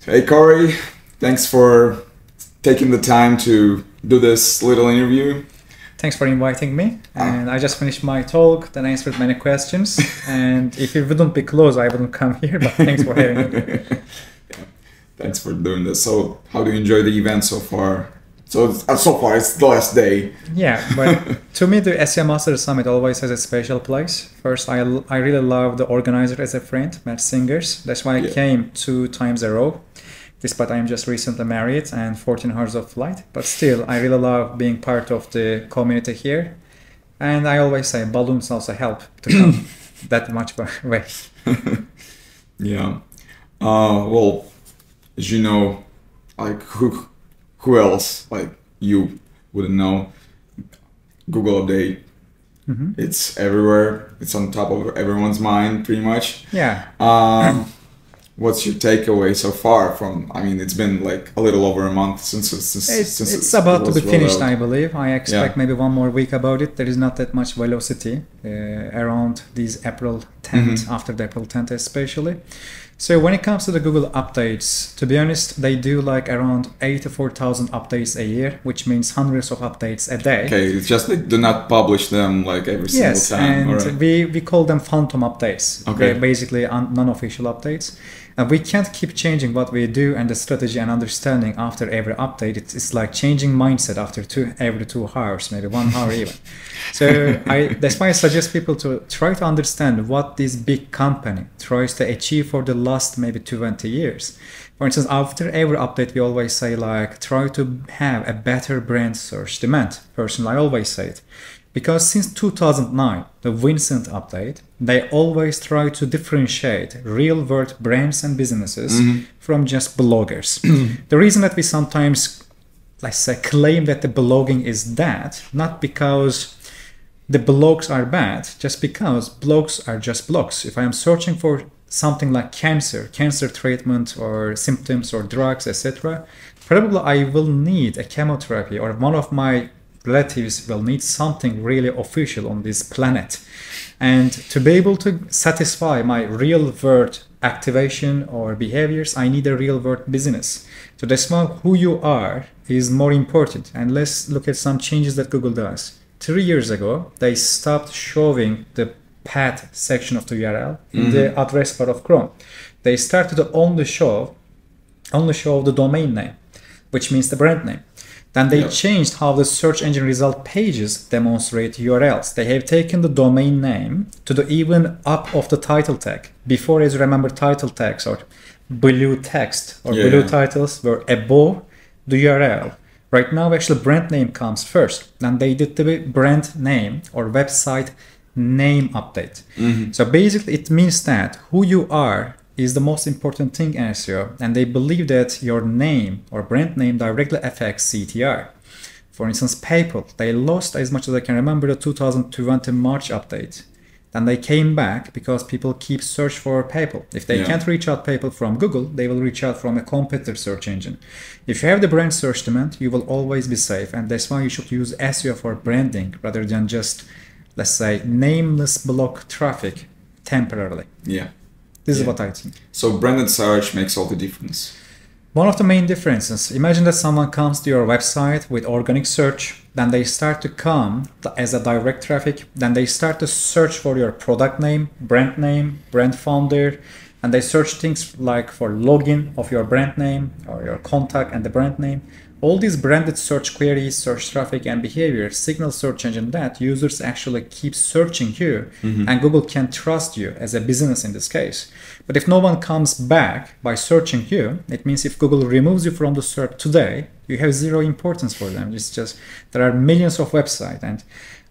Hey Corey, thanks for taking the time to do this little interview. Thanks for inviting me. And I just finished my talk, then answered many questions. And if it wouldn't be close, I wouldn't come here, but thanks for having me. Yeah, thanks for doing this. So, how do you enjoy the event so far? So far it's the last day. Yeah, but to me, the SEO Master Summit always has a special place. First, I really love the organizer as a friend, Matt Singers. That's why I came 2 times a row. Despite I'm just recently married and 14 hours of flight, but still I really love being part of the community here. And I always say balloons also help to come that much way. Yeah. Well, as you know, like who else like you wouldn't know? Google Update. It's everywhere. It's on top of everyone's mind, pretty much. Yeah. What's your takeaway so far from, I mean, it's been like a little over a month since it's about to be finished, I believe. I expect maybe 1 more week about it. There is not that much velocity around these April 10th, after the April 10th especially. So when it comes to the Google updates, to be honest, they do like around 84,000 updates a year, which means hundreds of updates a day. Okay, it's just they do not publish them like every single time. Yes, and we call them phantom updates. Okay. They're basically non-official updates. And we can't keep changing what we do and the strategy and understanding after every update. It's like changing mindset after every 2 hours, maybe 1 hour even. So that's why I suggest people to try to understand what this big company tries to achieve for the last maybe 20 years. For instance, after every update, we always say like, try to have a better brand search demand. Personally, I always say it. Because since 2009, the Vincent update, they always try to differentiate real-world brands and businesses from just bloggers. The reason that we sometimes, let's say, claim that the blogging is that, not because the blogs are bad, just because blogs are just blogs. If I am searching for something like cancer treatment or symptoms or drugs, etc., probably I will need a chemotherapy, or one of my relatives will need something really official on this planet. And to be able to satisfy my real world activation or behaviors, I need a real world business. So that's why who you are is more important. And let's look at some changes that Google does. 3 years ago, they stopped showing the path section of the URL in the address bar of Chrome. They started to only show the domain name, which means the brand name. Then they changed how the search engine result pages demonstrate URLs. They have taken the domain name to the even up of the title tag. Before, as you remember, title tags or blue text or blue titles were above the URL. Right now, actually, brand name comes first. Then they did the brand name or website name update. So basically, it means that who you are is the most important thing in SEO, and they believe that your name or brand name directly affects CTR. For instance, PayPal, they lost, as much as I can remember, the 2020 March update. Then they came back because people keep search for PayPal. If they can't reach out PayPal from Google, they will reach out from a competitor search engine. If you have the brand search demand, you will always be safe, and that's why you should use SEO for branding rather than just, let's say, nameless block traffic temporarily. Yeah. This is what I think. So branded search makes all the difference. One of the main differences, imagine that someone comes to your website with organic search, then they start to come as a direct traffic, then they start to search for your product name, brand founder, and they search things like for login of your brand name or your contact and the brand name. All these branded search queries, search traffic, and behavior signal search engine that users actually keep searching you, and Google can trust you as a business in this case. But if no one comes back by searching you, it means if Google removes you from the search today, you have zero importance for them. It's just, there are millions of websites. And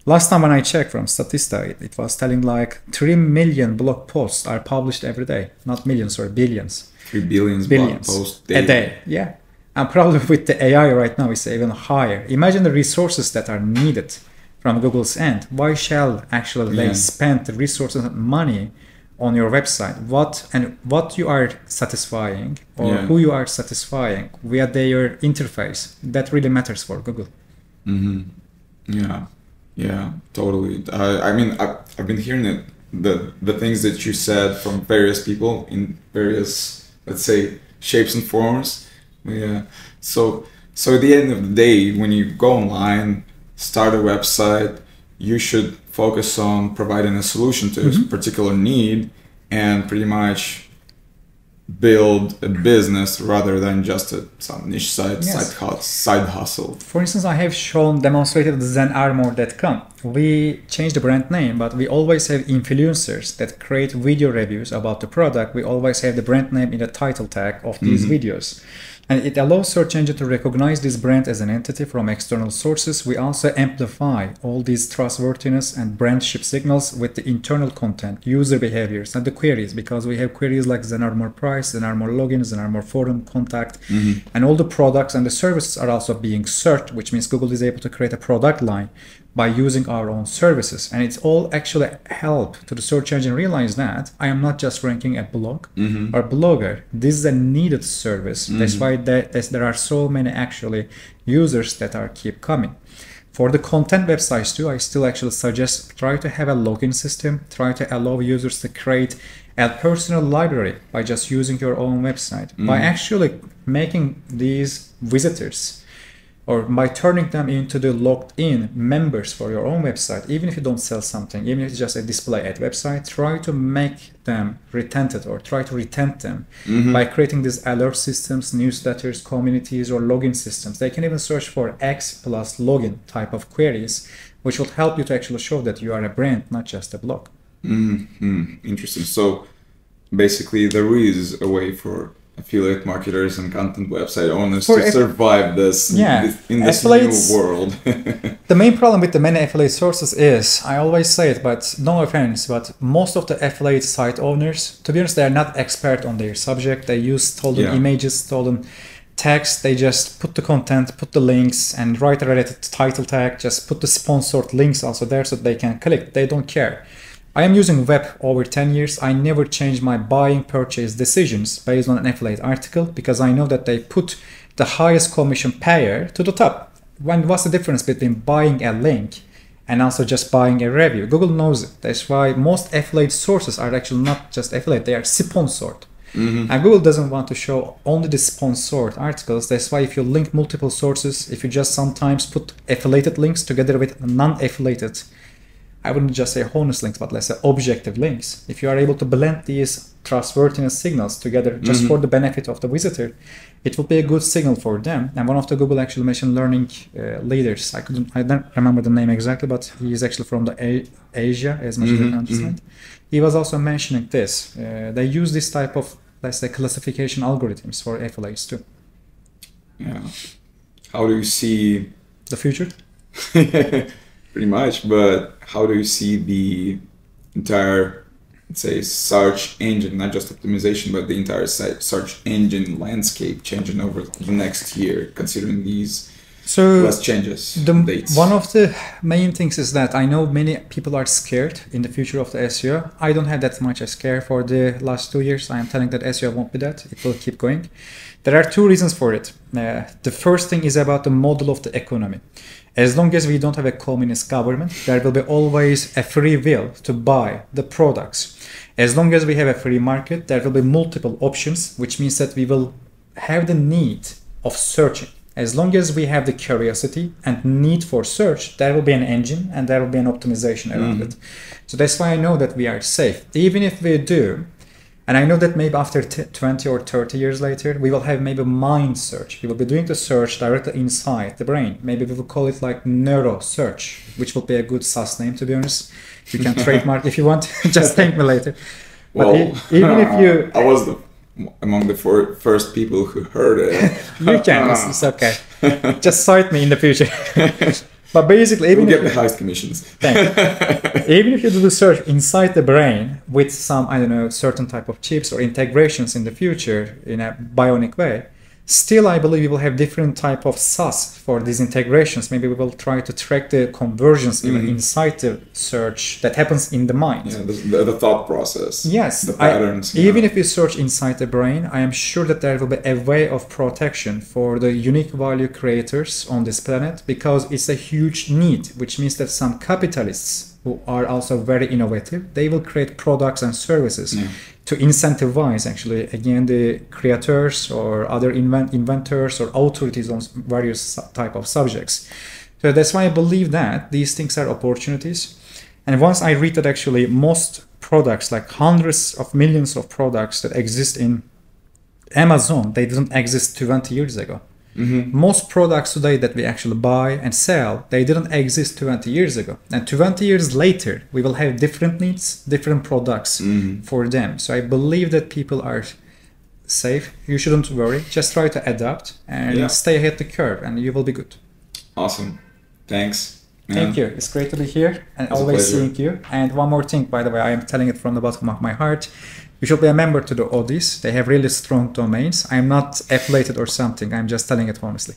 last time when I checked from Statista, it was telling like 3 million blog posts are published every day. Not millions, or billions. 3 billion blog posts a day. Yeah. And probably with the AI right now, it's even higher. Imagine the resources that are needed from Google's end. Why shall actually they spend the resources and money on your website? What you are satisfying or who you are satisfying via their interface, that really matters for Google. Yeah, totally. I mean, I've been hearing the things that you said from various people in various, let's say, shapes and forms. Yeah. So at the end of the day, when you go online, start a website, you should focus on providing a solution to a particular need and pretty much build a business rather than just some niche side hustle. For instance, I have demonstrated zenarmor.com. We changed the brand name, but we always have influencers that create video reviews about the product. We always have the brand name in the title tag of these videos. And it allows search engine to recognize this brand as an entity from external sources. We also amplify all these trustworthiness and brandship signals with the internal content, user behaviors, and the queries, because we have queries like zenarmor price, zenarmor login, zenarmor forum contact, and all the products and the services are also being searched, which means Google is able to create a product line by using our own services. And it's all actually help to the search engine realize that I am not just ranking a blog or blogger. This is a needed service. That's why there are so many actually users that are keep coming. For the content websites too, I still actually suggest try to have a login system, try to allow users to create a personal library by just using your own website, by actually making these visitors or by turning them into the logged in members for your own website. Even if you don't sell something, even if it's just a display ad website, try to make them retented or try to retain them by creating these alert systems, newsletters, communities, or login systems. They can even search for X plus login type of queries, which will help you to actually show that you are a brand, not just a blog. Interesting. So basically there is a way for affiliate marketers and content website owners to survive this in this new world. The main problem with the many affiliate sources is, I always say it, but no offense, but most of the affiliate site owners, to be honest, they are not expert on their subject. They use stolen images, stolen text. They just put the content, put the links, and write a related title tag, just put the sponsored links also there so they can click. They don't care. I am using web over 10 years. I never change my buying purchase decisions based on an affiliate article because I know that they put the highest commission payer to the top. What's the difference between buying a link and also just buying a review? Google knows it. That's why most affiliate sources are actually not just affiliate, they are sponsored. And Google doesn't want to show only the sponsored articles. That's why if you link multiple sources, if you just sometimes put affiliated links together with non-affiliated, I wouldn't just say honest links, but let's say objective links. If you are able to blend these trustworthiness signals together just for the benefit of the visitor, it will be a good signal for them. And one of the Google actual machine learning leaders, I don't remember the name exactly, but he is actually from the Asia, as much as I understand. He was also mentioning this. They use this type of, let's say, classification algorithms for affiliates too. Yeah. How do you see the future? Pretty much, but how do you see the entire, let's say, search engine, not just optimization, but the entire search engine landscape changing over the next year, considering these less changes, dates? One of the main things is that I know many people are scared in the future of the SEO. I don't have that much a scare for the last 2 years. I am telling that SEO won't be that. It will keep going. There are two reasons for it. The first thing is about the model of the economy. As long as we don't have a communist government, there will be always a free will to buy the products. As long as we have a free market, there will be multiple options, which means that we will have the need of searching. As long as we have the curiosity and need for search, there will be an engine and there will be an optimization around it. So that's why I know that we are safe. Even if we do, and I know that maybe after 20 or 30 years later, we will have maybe mind search. We will be doing the search directly inside the brain. Maybe we will call it like neuro search, which will be a good SaaS name, to be honest. You can trademark if you want. Just thank me later. Well, even if you... I was among the first people who heard it. You can, it's okay. Just cite me in the future. But basically, even we'll get the highest commissions. Even if you do the search inside the brain with some, I don't know, certain type of chips or integrations in the future in a bionic way, still I believe we will have different type of SaaS for these integrations. Maybe we will try to track the conversions even inside the search that happens in the mind. Yeah, the thought process. Yes. The patterns. Even if you search inside the brain, I am sure that there will be a way of protection for the unique value creators on this planet, because it's a huge need, which means that some capitalists who are also very innovative, they will create products and services to incentivize actually again the creators or other inventors or authorities on various type of subjects. So that's why I believe that these things are opportunities. And once I read that actually most products, like hundreds of millions of products that exist in Amazon, they didn't exist 20 years ago. Most products today that we actually buy and sell, they didn't exist 20 years ago. And 20 years later, we will have different needs, different products for them. So I believe that people are safe. You shouldn't worry. Just try to adapt and stay ahead the curve and you will be good. Awesome. Thanks. Thank you. It's great to be here and always seeing you. And one more thing, by the way, I am telling it from the bottom of my heart. You should be a member to the Odys. They have really strong domains. I'm not affiliated or something. I'm just telling it honestly.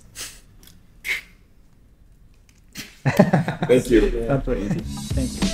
Thank you. That's very easy. Thank you.